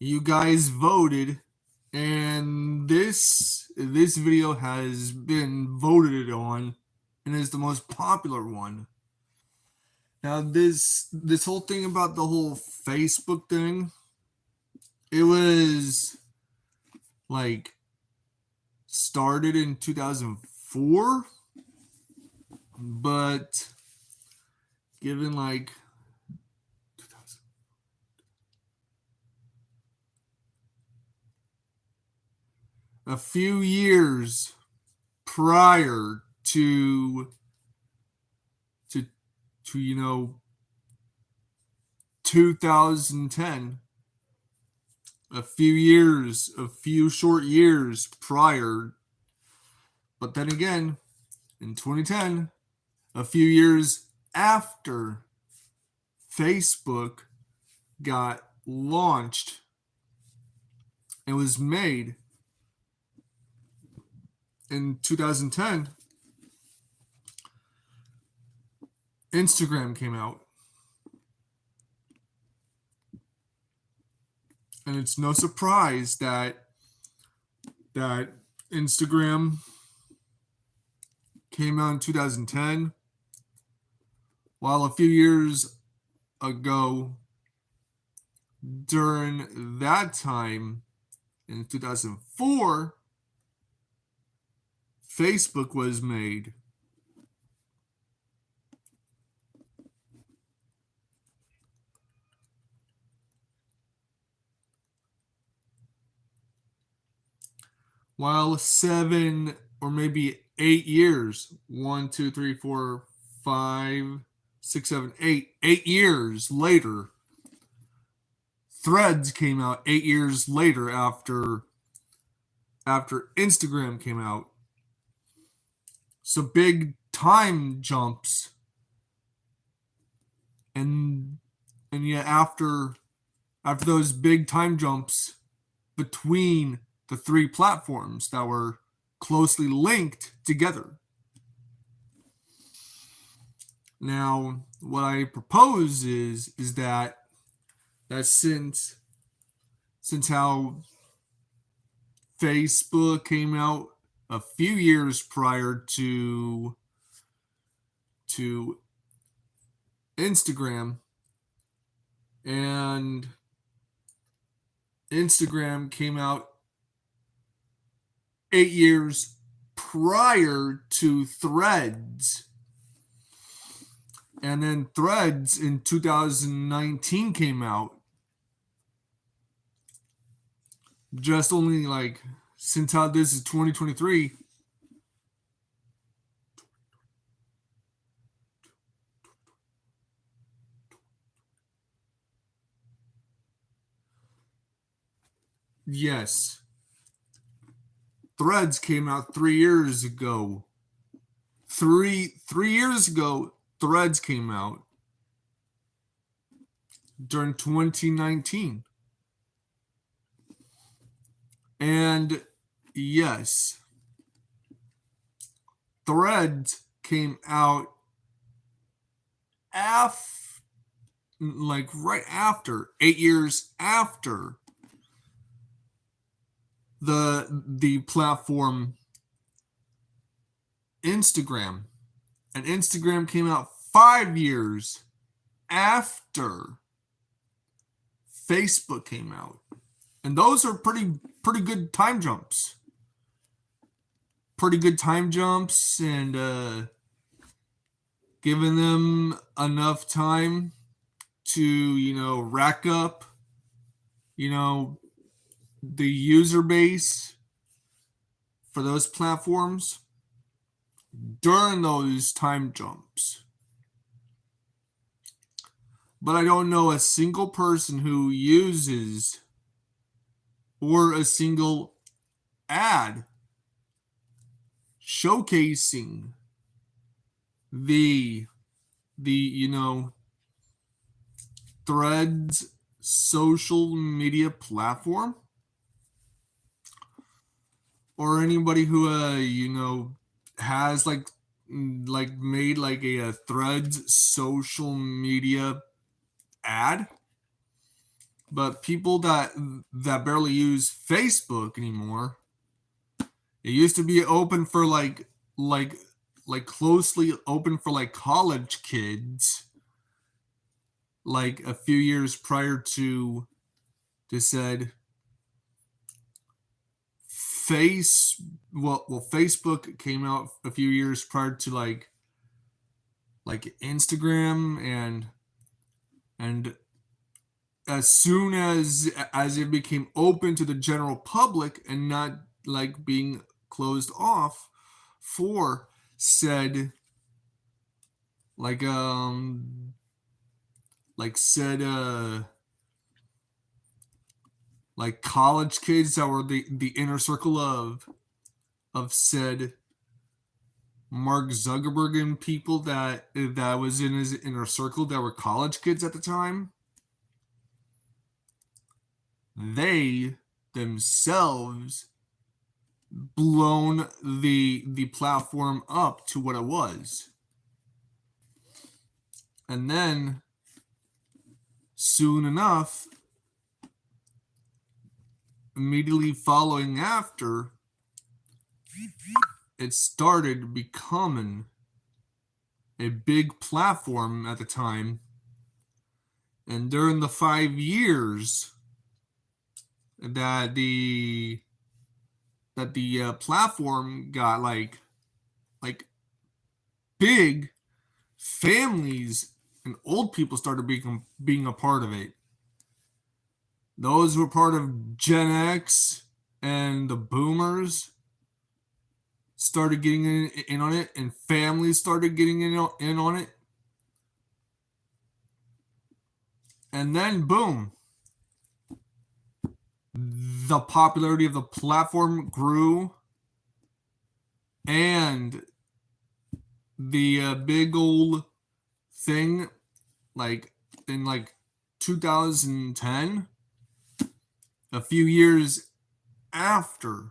You guys voted, and this video has been voted on and is the most popular one. Now this whole thing about the whole Facebook thing, it was like started in 2004, but given like a few years prior to to 2010, a few short years prior, but then again in 2010, a few years after Facebook got launched and was made in 2010, Instagram came out. And it's no surprise that Instagram came out in 2010, while a few years ago, during that time, in 2004, Facebook was made. While 7 or maybe 8 years, 8 years later, Threads came out 8 years later after Instagram came out. So big time jumps, and yet after those big time jumps between the three platforms that were closely linked together. Now, what I propose is that since how Facebook came out a few years prior to Instagram, and Instagram came out 8 years prior to Threads, and then Threads in 2019 came out. Just only like, since how this is 2023, yes, Threads came out 3 years ago. Three years ago, Threads came out during 2019. And yes, Threads came out right after, 8 years after the platform Instagram. And Instagram came out 5 years after Facebook came out. And those are pretty good time jumps. And giving them enough time to, rack up, the user base for those platforms during those time jumps. But I don't know a single person who uses, or a single ad showcasing the Threads social media platform, or anybody who has made like a Threads social media ad. but people that barely use Facebook anymore, it used to be open for like closely open for like college kids, like a few years prior to, they said Facebook came out a few years prior to like Instagram, and as soon as it became open to the general public and not like being closed off for said like like said like college kids that were the inner circle of said Mark Zuckerberg and people that was in his inner circle that were college kids at the time, they themselves blown the platform up to what it was. And then soon enough, immediately following after, it started becoming a big platform at the time. And during the 5 years that the platform got like big, families and old people started being a part of it. Those who were part of Gen X and the boomers started getting in on it, and families started getting in on it. And then boom, the popularity of the platform grew, and the big old thing, like in like 2010, a few years after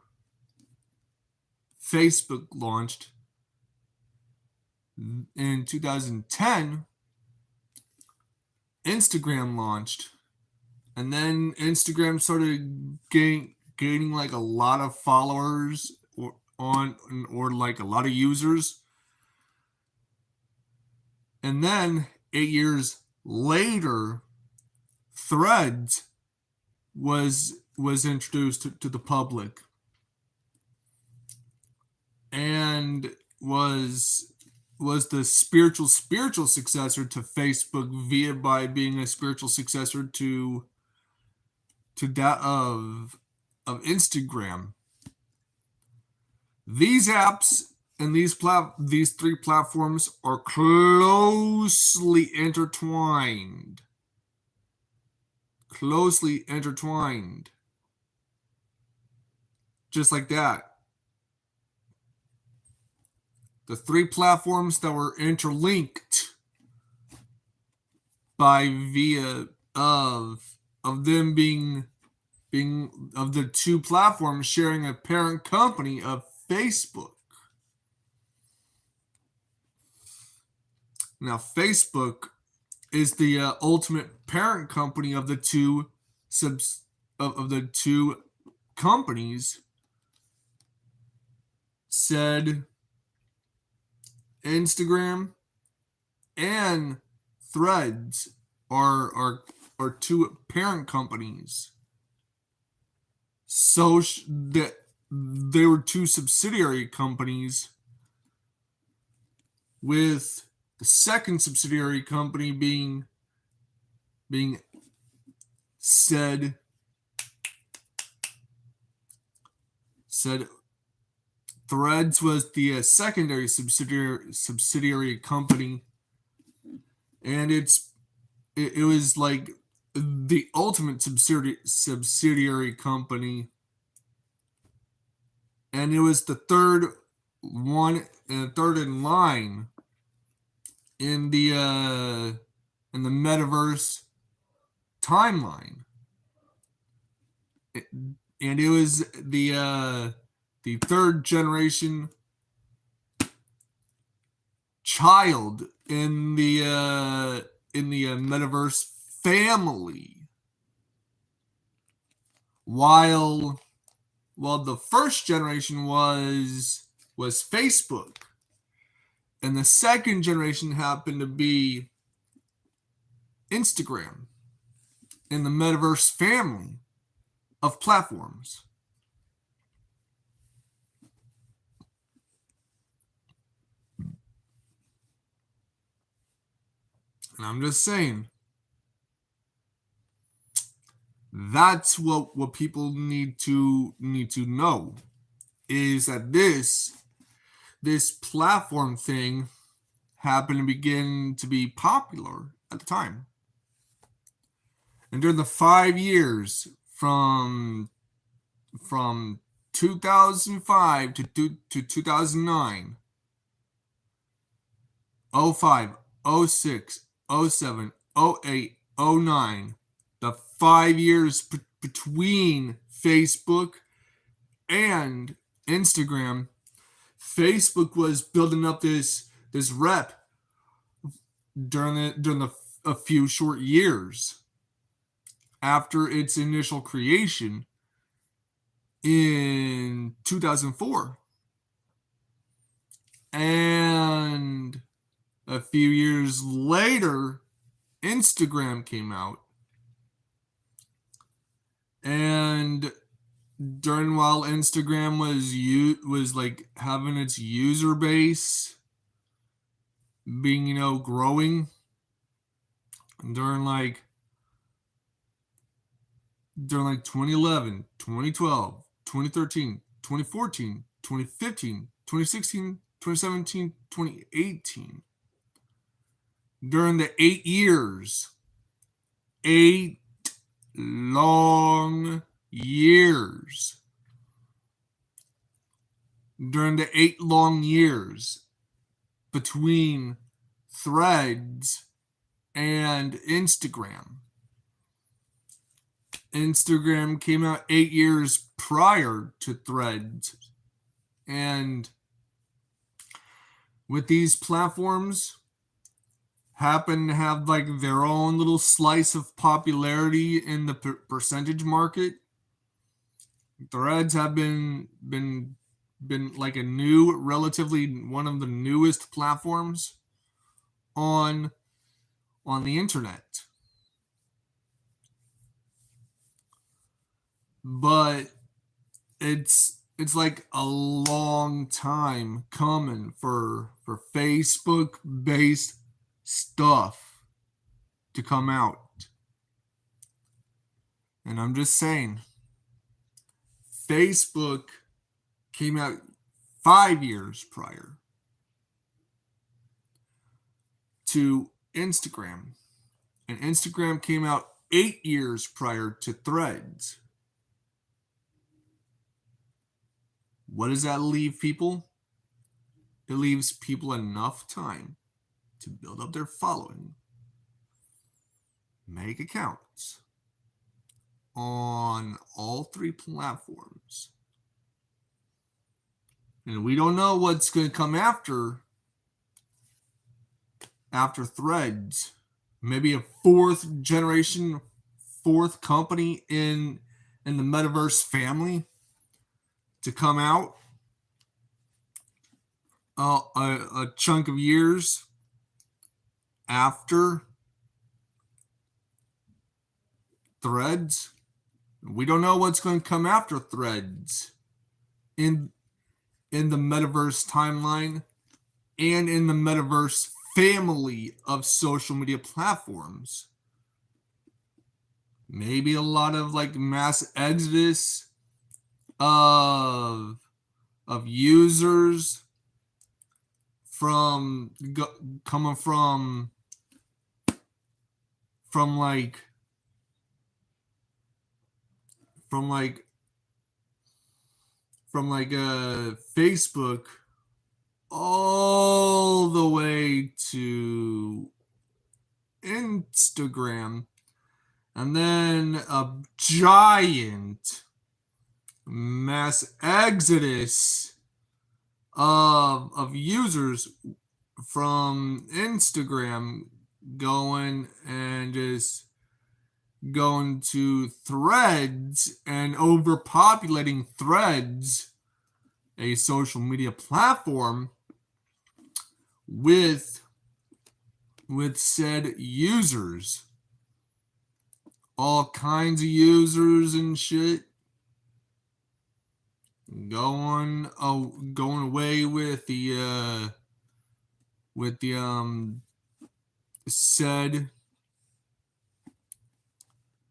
Facebook launched in 2010, Instagram launched. And then Instagram started gaining like a lot of followers or like a lot of users. And then 8 years later, Threads was introduced to the public, and was the spiritual successor to Facebook via by being a spiritual successor to that of Instagram. These apps and these three platforms are closely intertwined. Closely intertwined. Just like that. The three platforms that were interlinked by via of them being of the two platforms sharing a parent company of Facebook. Now, Facebook is the ultimate parent company of the two of the two companies. Said Instagram and Threads are two parent companies. So that they were two subsidiary companies, with the second subsidiary company being said Threads was the secondary subsidiary company, and it was like the ultimate subsidiary company, and it was the third in line in the metaverse timeline, and it was the third generation child in the metaverse family. while the first generation was Facebook, and the second generation happened to be Instagram in the metaverse family of platforms. And I'm just saying, that's what people need to know, is that this platform thing happened to begin to be popular at the time. And during the 5 years from 2005 to 2009, 05, 06, 07, 08, 09, the 5 years between Facebook and Instagram, Facebook was building up this rep during a few short years after its initial creation in 2004. And a few years later, Instagram came out. And while Instagram was like having its user base being, growing, during 2011, 2012, 2013, 2014, 2015, 2016, 2017, 2018. During the 8 years, 8 long years. During the 8 long years between Threads and Instagram. Instagram came out 8 years prior to Threads. And with these platforms, happen to have their own little slice of popularity in the percentage market. Threads have been like a new, relatively one of the newest platforms on the internet. But it's like a long time coming for Facebook based stuff to come out. And I'm just saying, Facebook came out 5 years prior to Instagram, and Instagram came out 8 years prior to Threads. What does that leave people? It leaves people enough time to build up their following, make accounts on all 3 platforms. And we don't know what's going to come after Threads. Maybe a 4th generation, 4th company in the metaverse family to come out a chunk of years after Threads. We don't know what's going to come after Threads in the metaverse timeline and in the metaverse family of social media platforms. Maybe a lot of mass exodus of users coming from Facebook all the way to Instagram, and then a giant mass exodus of users from Instagram going and just going to Threads and overpopulating Threads, a social media platform, with said users, all kinds of users and shit, going away with the said,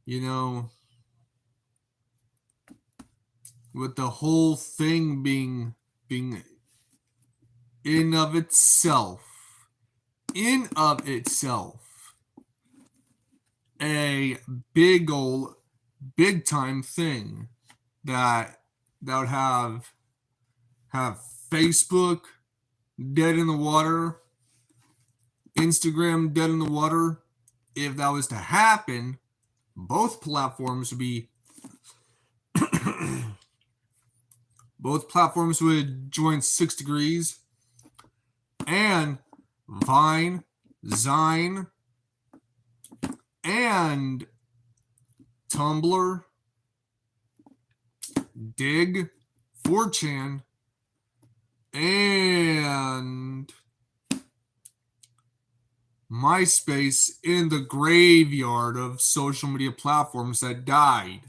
you know, with the whole thing being in of itself a big time thing that would have Facebook dead in the water, Instagram dead in the water. If that was to happen, both platforms would be both platforms would join 6 Degrees and Vine, Zine, and Tumblr, Dig, 4chan, and MySpace in the graveyard of social media platforms that died.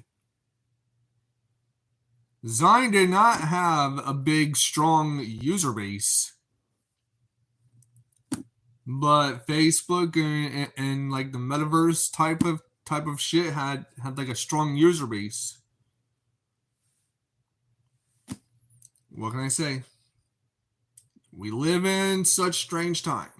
Zine did not have a big, strong user base, but Facebook and like the metaverse type of shit had like a strong user base. What can I say? We live in such strange times.